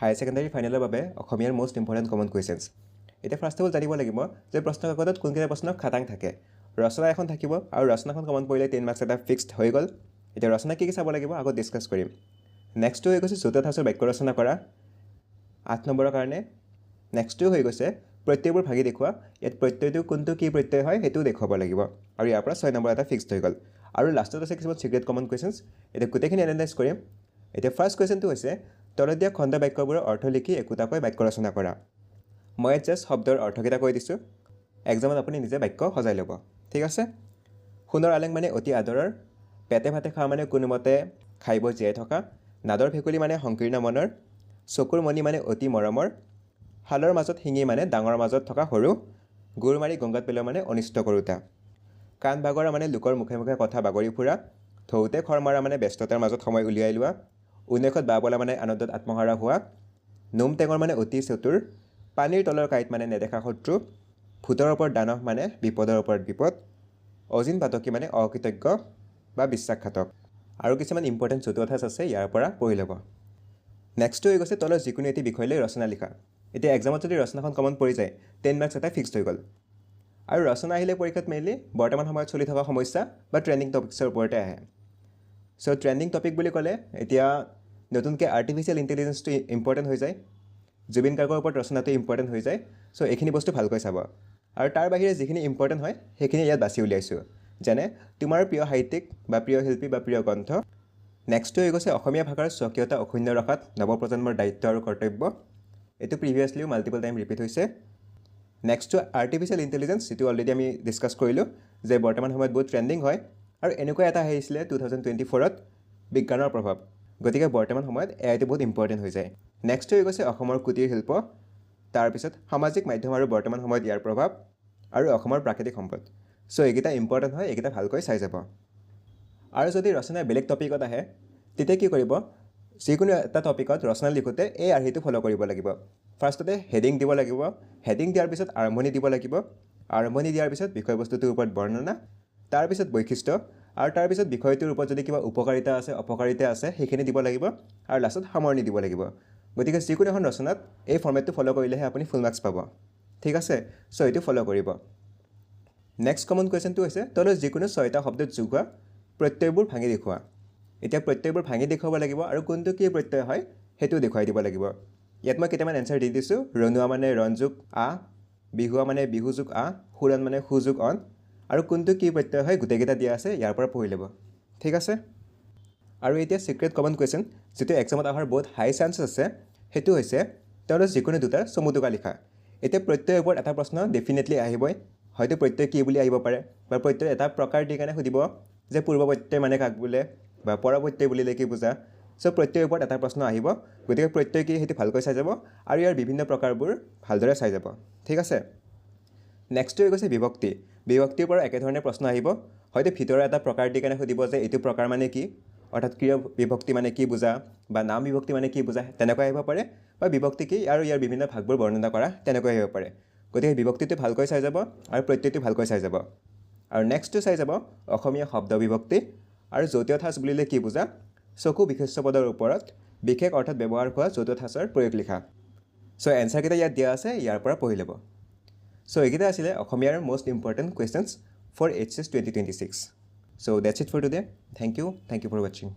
Higher secondary ফাইনেলৰ বাবে অসমীয়াৰ মোষ্ট ইম্পৰ্টেণ্ট কমন কুৱেশ্যনছ। এতিয়া ফাৰ্ষ্ট অফ অল জানিব লাগিব যে প্ৰশ্ন কাকতত কোনকেইটা প্ৰশ্ন খাটাং থাকে। ৰচনা এখন থাকিব আৰু ৰচনাখন কমন পৰিলে 10 মাৰ্কছ এটা ফিক্সড হৈ গ'ল। এতিয়া ৰচনা কি চাব লাগিব আগত ডিছকাছ কৰিম। নেক্সটটো হৈ গৈছে জতুৱা ঠাঁচৰ বাক্য ৰচনা কৰা 8 নম্বৰৰ কাৰণে। নেক্সটটো হৈ গৈছে প্ৰত্যয়বোৰ ভাগি দেখুওৱা। ইয়াত প্ৰত্যয়টো কোনটো কি প্ৰত্যয় হয় সেইটোও দেখুৱাব লাগিব আৰু ইয়াৰ পৰা 6 নম্বৰ এটা ফিক্সড হৈ গ'ল। আৰু লাষ্টত আছে কিছুমান চিক্ৰেট কমন কুৱেশ্যনছ। এতিয়া গোটেইখিনি এনালাইজ কৰিম। এতিয়া ফাৰ্ষ্ট কুৱেশ্যনটো হৈছে তলত দিয়া খণ্ড বাক্যবোৰৰ অৰ্থ লিখি একোটাকৈ বাক্য ৰচনা কৰা। মই জাষ্ট শব্দৰ অৰ্থকেইটা কৈ দিছোঁ, এক্সামত আপুনি নিজে বাক্য সজাই ল'ব। ঠিক আছে। সোণৰ আলেং মানে অতি আদৰৰ, পেটে ভাতে খোৱা মানে কোনোমতে খাই বৈ জীয়াই থকা, নাদৰ ভেকুলী মানে সংকীৰ্ণ মনৰ, চকুৰ মণি মানে অতি মৰমৰ, শালৰ মাজত শিঙি মানে ডাঙৰ মাজত থকা সৰু, গোৰ মাৰি গংগাত পেলোৱা মানে অনিষ্ট কৰোঁতা, কাণ বাগৰা মানে লোকৰ মুখে মুখে কথা বাগৰি ফুৰা, থৌতে খৰ মৰা মানে ব্যস্ততাৰ মাজত সময় উলিয়াই লোৱা, উন্মেষত বা বলা মানে আনন্দত আত্মহাৰা হোৱা, নোম টেঙৰ মানে অতি চতুৰ, পানীৰ তলৰ কাঁইট মানে নেদেখা শত্ৰু, ভূতৰ ওপৰত দানৱ মানে বিপদৰ ওপৰত বিপদ, অজিন পাতকী মানে অকৃতজ্ঞ বা বিশ্বাসঘাতক। আৰু কিছুমান ইম্পৰ্টেণ্ট জতুৱা ঠাঁচ আছে, ইয়াৰ পৰা পঢ়ি ল'ব। নেক্সটটো হৈ গৈছে তলৰ যিকোনো এটি বিষয় লৈ ৰচনা লিখা। এতিয়া এক্সামত যদি ৰচনাখন কমন পৰি যায় 10 মাৰ্কছ এটা ফিক্সড হৈ গ'ল। আৰু ৰচনা আহিলে পৰীক্ষাত মেইনলি বৰ্তমান সময়ত চলি থকা সমস্যা বা ট্ৰেণ্ডিং টপিক্সৰ ওপৰতে আহে। চ' ট্ৰেণ্ডিং টপিক বুলি ক'লে এতিয়া নতুনকৈ আৰ্টিফিচিয়েল ইণ্টেলিজেঞ্চটো ইম্পৰ্টেণ্ট হৈ যায়, জুবিন গাৰ্গৰ ওপৰত ৰচনাটো ইম্পৰ্টেণ্ট হৈ যায়। চ' এইখিনি বস্তু ভালকৈ চাব। আৰু তাৰ বাহিৰে যিখিনি ইম্পৰ্টেণ্ট হয় সেইখিনি ইয়াত বাছি উলিয়াইছোঁ, যেনে তোমাৰ প্ৰিয় সাহিত্যিক বা প্ৰিয় শিল্পী বা প্ৰিয় গ্ৰন্থ। নেক্সটটো হৈ গৈছে অসমীয়া ভাষাৰ স্বকীয়তা অক্ষুণ্ণ ৰখাত নৱপ্ৰজন্মৰ দায়িত্ব আৰু কৰ্তব্য। এইটো প্ৰিভিয়াছলিও মাল্টিপল টাইম ৰিপিট হৈছে। নেক্সটটো আৰ্টিফিচিয়েল ইণ্টেলিজেঞ্চ, যিটো অলৰেডি আমি ডিছকাছ কৰিলোঁ যে বৰ্তমান সময়ত বহুত ট্ৰেণ্ডিং হয় আৰু এনেকুৱা এটা আহিছিলে 2024ত বিজ্ঞানৰ প্ৰভাৱ। গতিকে বৰ্তমান সময়ত এআইটো বহুত ইম্পৰ্টেণ্ট হৈ যায়। নেক্সটটো হৈ গৈছে অসমৰ কুটীৰ শিল্প, তাৰপিছত সামাজিক মাধ্যম আৰু বৰ্তমান সময়ত ইয়াৰ প্ৰভাৱ, আৰু অসমৰ প্ৰাকৃতিক সম্পদ। চ' এইকেইটা ইম্পৰ্টেণ্ট হয়, এইকেইটা ভালকৈ চাই যাব। আৰু যদি ৰচনাই বেলেগ টপিকত আহে তেতিয়া কি কৰিব, যিকোনো এটা টপিকত ৰচনা লিখোঁতে এই আৰ্হিটো ফ'ল' কৰিব লাগিব। ফাৰ্ষ্টতে হেডিং দিব লাগিব, হেডিং দিয়াৰ পিছত আৰম্ভণি দিব লাগিব, আৰম্ভণি দিয়াৰ পিছত বিষয়বস্তুটোৰ ওপৰত বৰ্ণনা, তাৰপিছত বৈশিষ্ট্য, আৰু তাৰপিছত বিষয়টোৰ ওপৰত যদি কিবা উপকাৰিতা আছে অপকাৰিতা আছে সেইখিনি দিব লাগিব, আৰু লাষ্টত সামৰণি দিব লাগিব। গতিকে যিকোনো এখন ৰচনাত এই ফৰ্মেটটো ফ'ল' কৰিলেহে আপুনি ফুল মাৰ্কছ পাব। ঠিক আছে। চ' এইটো ফ'ল' কৰিব। নেক্সট কমন কুৱেশ্যনটো হৈছে তলৰ যিকোনো 6টা শব্দত যোগ হোৱা প্ৰত্যয়বোৰ ভাঙি দেখুওৱা। এতিয়া প্ৰত্যয়বোৰ ভাঙি দেখুৱাব লাগিব আৰু কোনটো কি প্ৰত্যয় হয় সেইটো দেখুৱাই দিব লাগিব। ইয়াত মই কেইটামান এনচাৰ দি দিছোঁ। ৰণুৱা মানে ৰণ যোগ আ, বিহুৱা মানে বিহু যোগ আ, সুৰণ মানে সু যোগ অন, আৰু কোনটো কি প্ৰত্যয় হয় গোটেইকেইটা দিয়া আছে, ইয়াৰ পৰা পঢ়ি ল'ব। ঠিক আছে। আৰু এতিয়া চিক্ৰেট কমন কুৱেশ্যন, যিটো এক্সামত অহাৰ বহুত হাই চান্সেছ আছে, সেইটো হৈছে তলৰ যিকোনো দুটা চমু টোকা লিখা। এতিয়া প্ৰত্যয়ৰ ওপৰত এটা প্ৰশ্ন ডেফিনেটলি আহিবই, হয়তো প্ৰত্যয় কি বুলি আহিব পাৰে, বা প্ৰত্যয় এটা প্ৰকাৰ দি কাৰণে সুধিব যে পূৰ্ব প্ৰত্যয় মানে কাক বোলে বা পৰ প্ৰত্যয় বুলিলে কি বুজা। চ' প্ৰত্যয়ৰ ওপৰত এটা প্ৰশ্ন আহিব, গতিকে প্ৰত্যয় কি সেইটো ভালকৈ চাই যাব আৰু ইয়াৰ বিভিন্ন প্ৰকাৰবোৰ ভালদৰে চাই যাব। ঠিক আছে। নেক্সটটো হৈ গৈছে বিভক্তি। বিভক্তিৰ পৰা একেধৰণে প্ৰশ্ন আহিব, হয়তো ভিতৰৰ এটা প্ৰকাৰ দি কাৰণে সুধিব যে এইটো প্ৰকাৰ মানে কি, অৰ্থাৎ ক্ৰিয়া বিভক্তি মানে কি বুজা, বা নাম বিভক্তি মানে কি বুজা, তেনেকৈ আহিব পাৰে, বা বিভক্তি কি আৰু ইয়াৰ বিভিন্ন ভাগবোৰ বৰ্ণনা কৰা, তেনেকৈ আহিব পাৰে। গতিকে বিভক্তিটো ভালকৈ চাই যাব আৰু প্ৰত্যয়টো ভালকৈ চাই যাব। আৰু নেক্সটটো চাই যাব অসমীয়া শব্দ বিভক্তি আৰু জতুৱা ঠাঁচ বুলিলে কি বুজা, চকু বিশেষ্য পদৰ ওপৰত বিশেষ অৰ্থত ব্যৱহাৰ হোৱা জতুৱা ঠাঁচৰ প্ৰয়োগ লিখা। চ' এনচাৰকেইটা ইয়াত দিয়া আছে, ইয়াৰ পৰা পঢ়ি ল'ব। চ' এইকেইটা আছিলে অসমীয়াৰ most important questions for HSC 2026. So' that's it for today. Thank you for ৱাচিং।